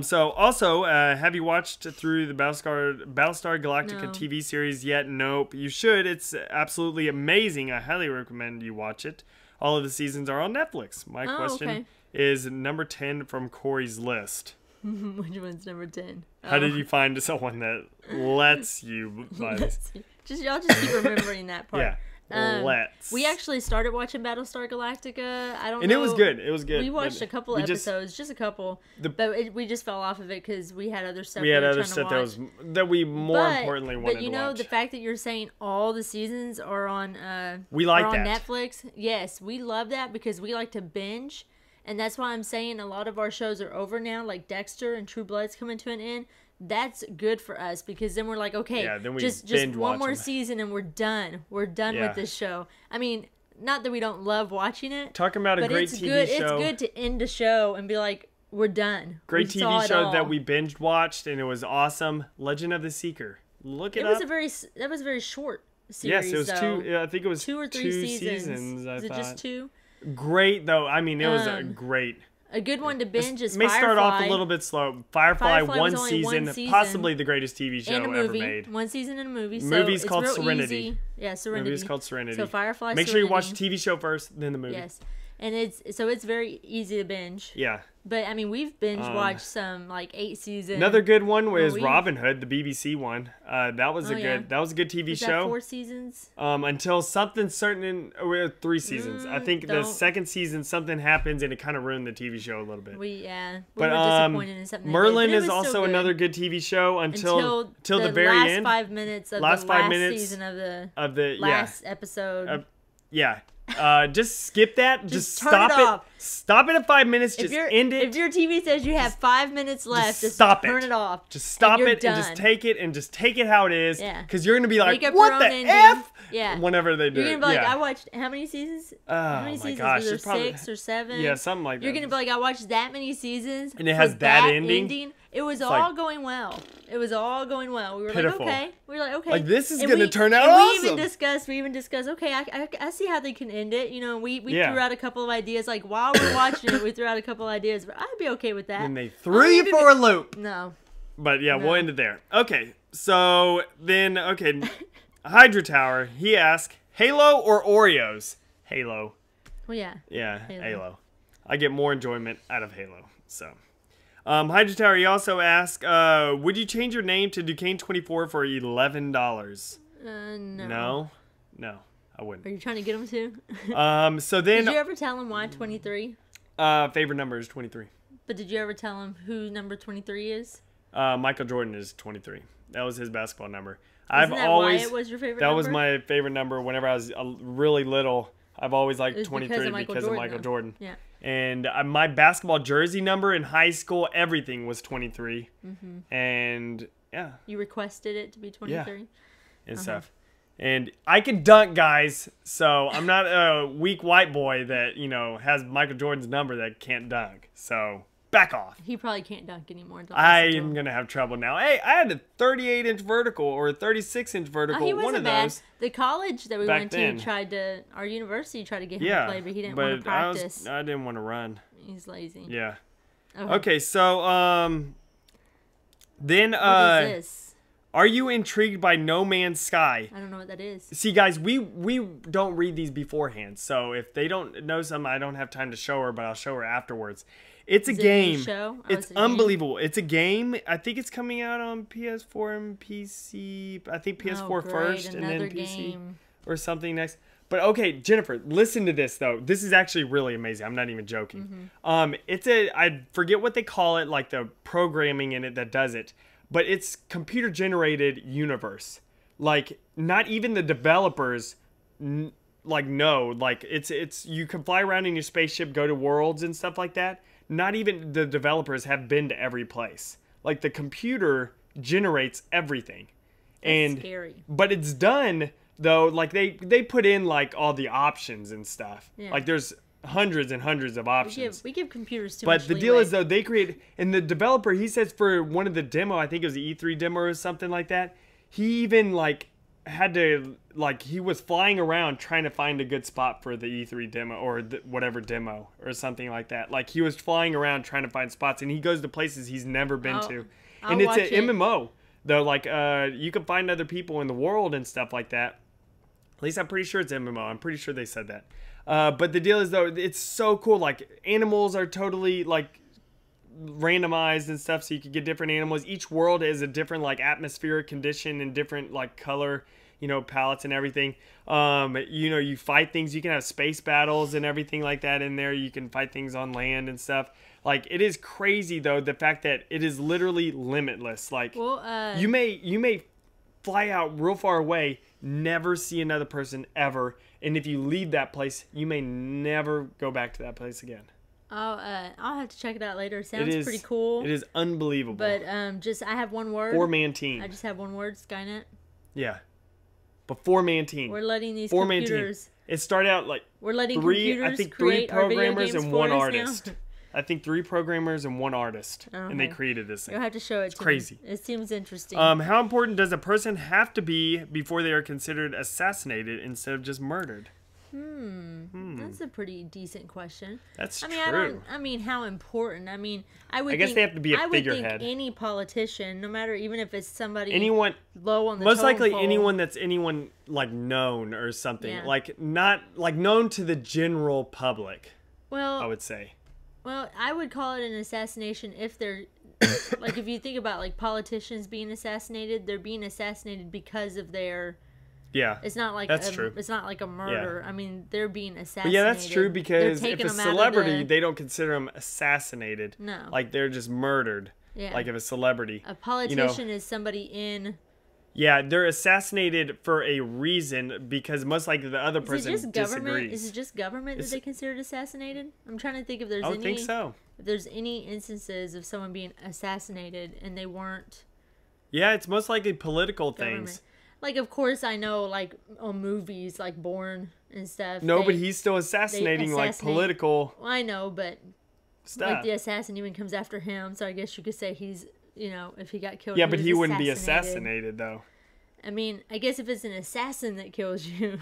So also have you watched through the Battlestar Galactica TV series yet? Nope. You should. It's absolutely amazing. I highly recommend you watch it. All of the seasons are on Netflix. My question is number 10 from Corey's list.
Which one's number 10?
How did you find someone that lets you buy this?
Y'all just keep remembering that part.
Yeah.
We actually started watching Battlestar Galactica. I don't know.
And it was good. It was good.
We watched a couple episodes, just a couple. But we just fell off of it because we had other stuff.
We had other stuff that we more importantly wanted to watch.
But the fact that you're saying all the seasons are on Netflix. Yes, we love that because we like to binge. And that's why I'm saying a lot of our shows are over now, like Dexter and True Blood's coming to an end. that's good for us because then we're like, okay,
then we
just one more season and we're done. We're done with this show. I mean, not that we don't love watching it.
Talking about a great TV show.
It's good to end a show and be like, we're done.
Great TV show that we binge watched and it was awesome. Legend of the Seeker. Look it up.
That was a very short series.
Yes, it was
though.
two. I think it was
2 or 3 seasons.
I
Is it
thought.
just 2?
Great though. I mean, it was a great.
A good one to binge is
May
Firefly.
start off a little bit slow. Firefly one season,
one season,
possibly the greatest TV show
and a movie.
ever made.
1 season and a movie. So
Movie's
it's
called
real
Serenity.
Easy. Yeah, Serenity.
Movie's called Serenity.
So Firefly.
Make sure you watch the TV show first, then the movie.
Yes, and it's very easy to binge.
Yeah.
But I mean, we've binge watched some like 8 seasons.
Another good one was Robin Hood, the BBC one. That was a good TV
was
show.
That 4 seasons?
Until something certain 3 seasons. I think the second season something happens and it kind of ruined the TV show a little bit.
We were disappointed in something.
Merlin is also another good TV show until the very
last
end.
5 minutes of the last season of the last episode.
Yeah. Just skip that. Just
stop
it.
Off.
Stop it at 5 minutes. Just end it.
If your TV says you have 5 minutes left, just turn it off.
Just stop it
done.
and just take it how it is.
Yeah.
Because you're gonna be like, what the F?
Yeah.
Whenever they do it.
You're gonna be like, I watched how many seasons? How many seasons?
Gosh,
was there 6 or 7?
Yeah, something like that.
You're gonna be like, I watched that many seasons.
And it has that ending.
It was all going well. It was all going well. We were
pitiful.
like, okay. We were like, okay.
Like, this is going to turn out awesome.
We even discussed, okay, I see how they can end it. You know, we threw out a couple of ideas. Like, while we're watching it, we threw out a couple of ideas. But I'd be okay with that.
And they threw you for a loop.
No.
But, yeah, we'll end it there. Okay. So, then, Hydra Tower, he asked, Halo or Oreos? Halo.
Well, yeah.
Yeah, Halo. I get more enjoyment out of Halo, so... Hydra Tower, he also asked, would you change your name to Duquesne24 for $11?
No.
No, I wouldn't.
Are you trying to get him to?
So then...
Did you ever tell him why 23?
Favorite number is 23.
But did you ever tell him who number 23 is?
Michael Jordan is 23. That was his basketball number.
Isn't that why it was your favorite number?
That was my favorite number whenever I was really little. I've always liked 23 because of Michael Jordan.
Yeah.
And my basketball jersey number in high school, everything was 23. Mm-hmm. And, yeah.
You requested it to be 23?
Yeah. And stuff. And I can dunk, guys. So I'm not a weak white boy that, has Michael Jordan's number that can't dunk. So back off.
He probably can't dunk anymore.
I'm going to have trouble now. Hey, I had a 38-inch vertical or a 36-inch vertical.
He wasn't
one of
bad.
those.
The college that we went to our university tried to get him to play, but he didn't want to practice.
I didn't want to run.
He's lazy.
Yeah. Okay, so then
what is this?
Are you intrigued by No Man's Sky?
I don't know what that is.
See, guys, we don't read these beforehand, so if they don't know something, I don't have time to show her, but I'll show her afterwards. It's a game. It's unbelievable. It's a game. I think it's coming out on PS4 and PC. I think PS4 first and then PC or something next. But okay, Jennifer, listen to this though. This is actually really amazing. I'm not even joking. Mm-hmm. I forget what they call it, like the programming in it that does it, but it's computer generated universe. Like not even the developers know. Like it's you can fly around in your spaceship, go to worlds and stuff like that. Not even the developers have been to every place. Like the computer generates everything.
That's scary.
But it's done though, like they put in like all the options and stuff. Yeah. Like there's hundreds and hundreds of options.
We give computers too much
But the deal is though, they create, and the developer, he says for one of the demo, I think it was the E3 demo or something like that, he even like had to, like, he was flying around trying to find a good spot for the E3 demo or whatever demo or something like that. Like he was flying around trying to find spots, and he goes to places he's never been to. And it's an MMO though. Like you can find other people in the world and stuff like that. At least I'm pretty sure it's MMO. I'm pretty sure they said that. But the deal is though, it's so cool. Like animals are totally like randomized and stuff, so you can get different animals. Each world is a different like atmospheric condition and different like color, palettes and everything. You fight things. You can have space battles and everything like that in there. You can fight things on land and stuff. Like it is crazy though, the fact that it is literally limitless. Like you may fly out real far away, never see another person ever, and if you leave that place, you may never go back to that place again.
I'll have to check it out later. Sounds pretty cool.
It is unbelievable.
But I have one word.
4-man team.
I just have one word, Skynet.
Yeah. But 4-man team.
We're letting these computers.
It started out like
we're letting computers
three programmers and one artist. I think 3 programmers and 1 artist, and they created this thing.
You'll have to show it. It's
crazy.
It seems interesting.
How important does a person have to be before they are considered assassinated instead of just murdered?
That's a pretty decent question.
That's
true. I mean, how important? I mean, I guess
they have to be a figurehead.
I would think any politician, no matter even if it's somebody
low on the most likely pole, anyone that's like known or something, like not like known to the general public. Well, I would say.
Well, I would call it an assassination if they're like if you think about like politicians being assassinated, they're being assassinated because of their.
Yeah,
it's not like
true.
It's not like a murder. Yeah. I mean, they're being assassinated.
But yeah, that's true because if a celebrity, they don't consider them assassinated.
No,
like they're just murdered.
Yeah,
like if a celebrity.
A politician is somebody in.
Yeah, they're assassinated for a reason because most likely the other person disagrees.
Is it just government that they considered assassinated? I'm trying to think if there's any.
I don't think so.
If there's any instances of someone being assassinated and they weren't.
Yeah, it's most likely political things.
Like, of course, I know, like, on movies, like Bourne and stuff.
No, but he's still assassinating, like, political.
Well, I know, but
stuff.
Like the assassin even comes after him, so I guess you could say he's, if he got killed.
Yeah, but he wouldn't be assassinated, though.
I mean, I guess if it's an assassin that kills you,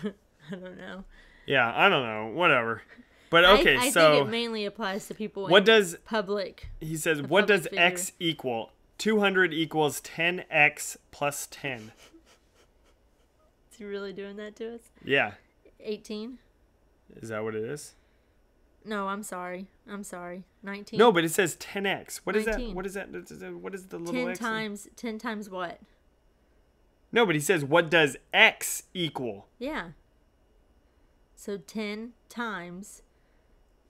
I don't know.
Yeah, I don't know. Whatever. But okay,
I
so
think it mainly applies to people in public.
He says, what does X equal? 200 equals 10X plus 10.
Is he really doing that to us?
Yeah.
18?
Is that what it is?
No, I'm sorry. 19.
No, but it says 10x. What 19. Is that? What is the little
10 times what?
No, but he says, what does x equal?
Yeah. So 10 times,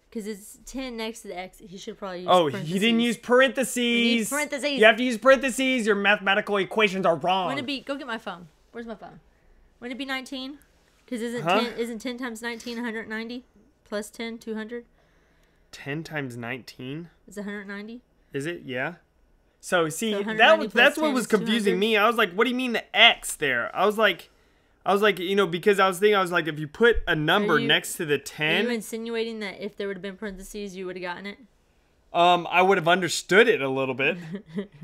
because it's 10 next to the x. He should probably use parentheses.
He didn't use parentheses.
We need parentheses.
You have to use parentheses. Your mathematical equations are wrong.
Wouldn't it be? Go get my phone. Where's my phone? Wouldn't it be 19? Because isn't 10 times 19 190 plus 10 200?
10 times 19
is 190.
Is it? Yeah. So see, that's what was confusing me. I was like, what do you mean the x there? I was like, because I was thinking, if you put a number next to the 10.
Are you insinuating that if there would have been parentheses, you would have gotten it?
I would have understood it a little bit.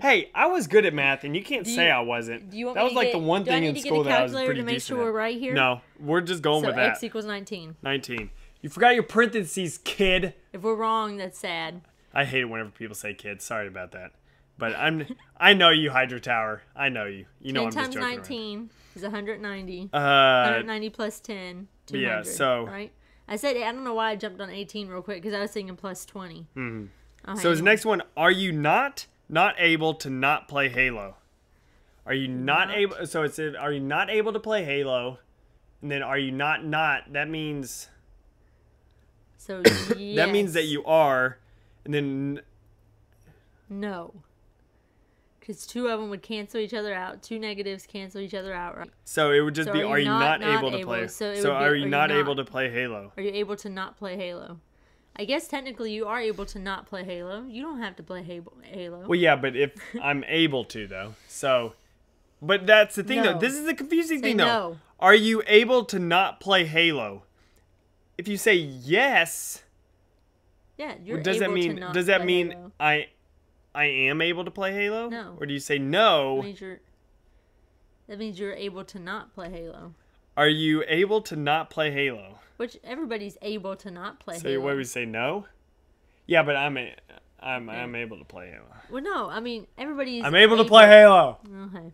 Hey, I was good at math, and you can't say I wasn't. That was like the one thing in school that I was pretty decent at. Do I need to get a calculator to make sure we're right here? No, we're just going with that.
So x equals 19.
19. You forgot your parentheses, kid.
If we're wrong, that's sad.
I hate it whenever people say kid. Sorry about that. But I know you, Hydro Tower. I know you. You know I'm just joking
10 times 19
around.
Is 190. 190 plus 10, 200.
Yeah, so.
Right? I don't know why I jumped on 18 real quick, because I was thinking plus 20.
Mm-hmm. So his next one, are you not able to not play Halo? Are you not able? So it says, are you not able to play Halo? And then are you not? That means.
So yes.
That means that you are, and then.
No. Because 2 of them would cancel each other out. 2 negatives cancel each other out, right?
So it would just be, are you not able to play? So are you not able to play Halo?
Are you able to not play Halo? I guess technically you are able to not play Halo. You don't have to play Halo.
Well, yeah, but if I'm able to, though. So, but that's the thing, though. This is the confusing thing, though.
No.
Are you able to not play Halo? If you say yes.
Yeah, you're
does
able
that mean,
to not
does that
play
mean
Halo.
I am able to play Halo?
No.
Or do you say no?
That means you're able to not play Halo.
Are you able to not play Halo?
Which everybody's able to not play Halo.
So what would we say, no? Yeah, but I'm able to play Halo.
Well, no, I mean everybody's.
I'm able to play Halo.
Okay.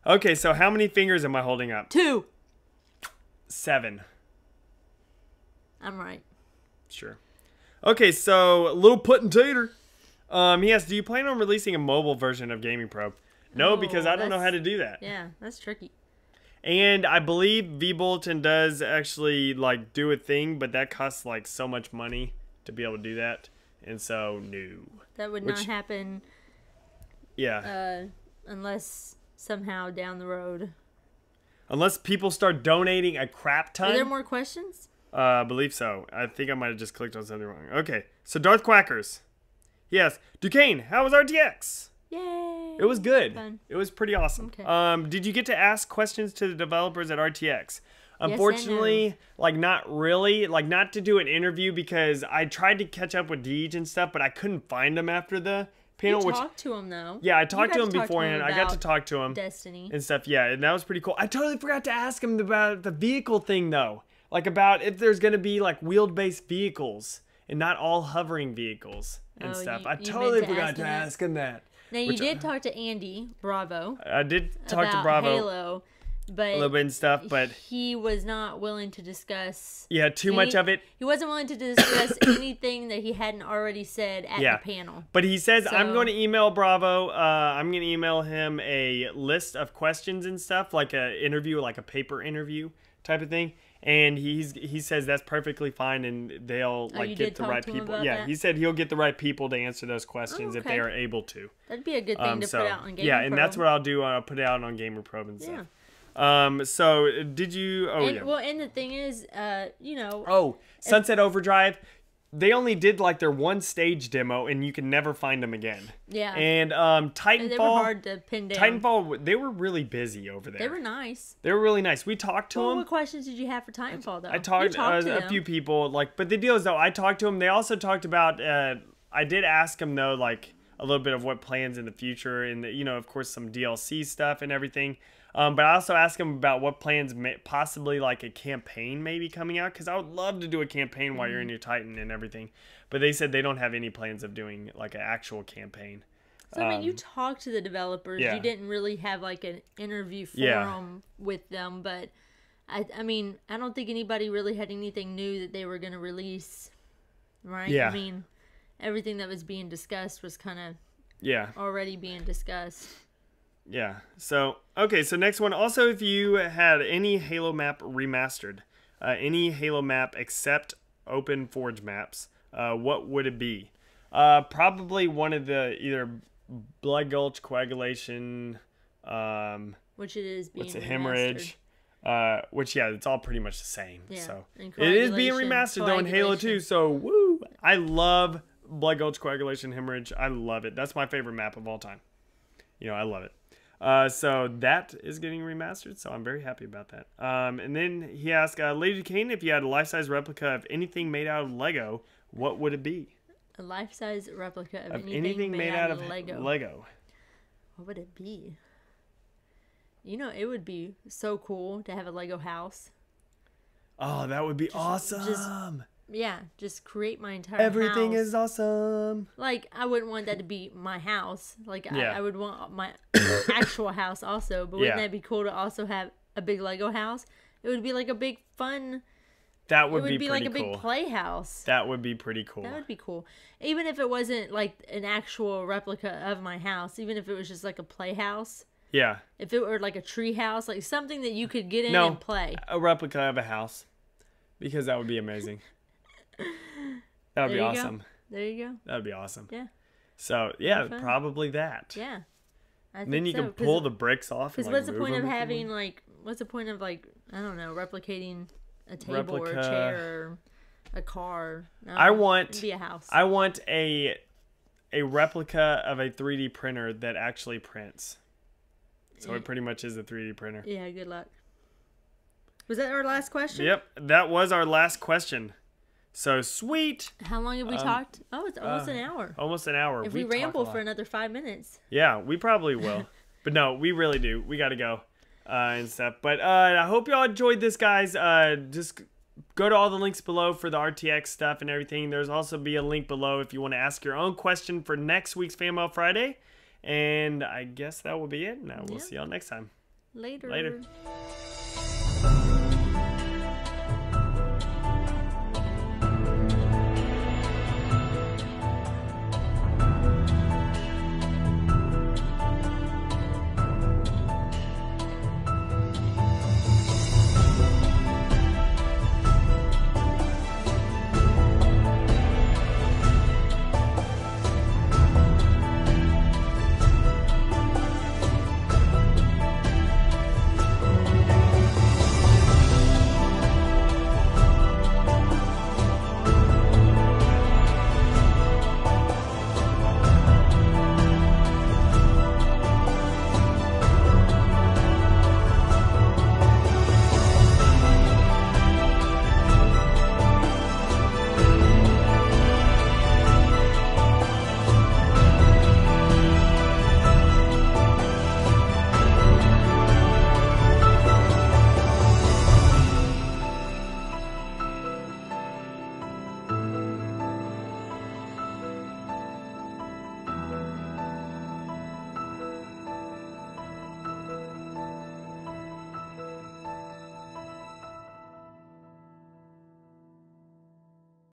Okay, so how many fingers am I holding up?
2.
7.
I'm right.
Sure. Okay, so little Putt and Tater. He asks, do you plan on releasing a mobile version of Gaming Pro? No, because I don't know how to do that.
Yeah, that's tricky.
And I believe V-Bulletin does actually do a thing, but that costs so much money to be able to do that. And so, no.
That would not happen.
Yeah.
Unless somehow down the road.
Unless people start donating a crap ton.
Are there more questions?
I believe so. I think I might have just clicked on something wrong. Okay, so Darth Quackers. Yes. Duquesne, how was RTX?
Yay!
It was good.
Fun.
It was pretty awesome.
Okay.
Did you get to ask questions to the developers at RTX? Unfortunately,
yes,
like not really, like not to do an interview because I tried to catch up with Deej and stuff, but I couldn't find him after the panel.
You talked to him though.
Yeah, I talked to him beforehand. I got to talk to him.
Destiny.
And stuff, yeah, and that was pretty cool. I totally forgot to ask him about the vehicle thing though. Like about if there's going to be like wheel-based vehicles and not all hovering vehicles and stuff. I totally forgot to ask him that.
Now you did talk to Andy Bravo.
I did talk to Bravo.
Halo, but
a little bit and stuff, but
he was not willing to discuss.
Yeah, too much of it.
He wasn't willing to discuss anything that he hadn't already said at the panel.
But he says, I'm going to email Bravo. I'm going to email him a list of questions and stuff, like an interview, like a paper interview type of thing. And he says that's perfectly fine, and they'll like get the right people. Yeah, he said he'll get the right people to answer those questions if they are able to.
That'd be a good thing to put out on Gamer Probe.
Yeah, and that's what I'll do. I'll put it out on Gamer Probe and stuff. So did you? Oh, yeah.
Well, and the thing is, you know.
Oh, Sunset Overdrive. They only did like their one stage demo, and you can never find them again.
Yeah.
And Titanfall.
They were hard to pin down.
Titanfall, they were really busy over there.
They were nice.
They were really nice. We talked to them.
What questions did you have for Titanfall though?
I talked to a few people, like, but the deal is though, I talked to them. They also talked about. I did ask them though, like a little bit of what plans in the future, and you know, of course, some DLC stuff and everything. But I also asked them about what plans, possibly like a campaign maybe coming out, because I would love to do a campaign while you're in your Titan and everything. But they said they don't have any plans of doing like an actual campaign.
So I mean, you talked to the developers. You didn't really have like an interview forum with them, but I mean, I don't think anybody really had anything new that they were going to release, right?
Yeah.
I mean, everything that was being discussed was kind of already being discussed.
Yeah. So, okay. So next one. Also, if you had any Halo map remastered, any Halo map except open Forge maps, what would it be? Probably one of the either Blood Gulch, Coagulation,
which it is being
what's a Hemorrhage, which it's all pretty much the same.
Yeah.
So it is being remastered though in Halo 2. So woo! I love Blood Gulch, Coagulation, Hemorrhage. I love it. That's my favorite map of all time. You know, I love it. So that is getting remastered, so I'm very happy about that. And then he asked, Lady Kane, if you had a life-size replica of anything made out of Lego, what would it be?
A life-size replica of anything made out of
Lego.
What would it be? You know, it would be so cool to have a Lego house.
Oh, that would be awesome.
Just create my entire house.
Everything is awesome.
Like, I wouldn't want that to be my house. Like, I would want my actual house also. But wouldn't that be cool to also have a big Lego house? It would be like a big fun...
That would be pretty
like a
cool.
big playhouse.
That would be pretty cool.
That would be cool. Even if it wasn't like an actual replica of my house. Even if it was just like a playhouse.
Yeah.
If it were like a tree house. Like something that you could get in and play.
A replica of a house. Because that would be amazing. That would be awesome.
There you go.
That would be awesome.
Yeah.
So, probably that.
Yeah.
And then you can pull the bricks off.
Because what's the point of having, like, what's the point of, like, I don't know, replicating a table or a chair or a car? No, it'd be a house.
I want a replica of a 3D printer that actually prints. So it pretty much is a 3D printer.
Yeah, good luck. Was that our last question?
Yep, that was our last question. So sweet.
How long have we talked? Oh, it's almost an hour.
Almost an hour.
If we ramble for another 5 minutes.
Yeah, we probably will. But no, we really do. We got to go and stuff. But I hope y'all enjoyed this, guys. Just go to all the links below for the RTX stuff and everything. There's also be a link below if you want to ask your own question for next week's Fan Mail Friday. And I guess that will be it. Now we'll see y'all next time.
Later.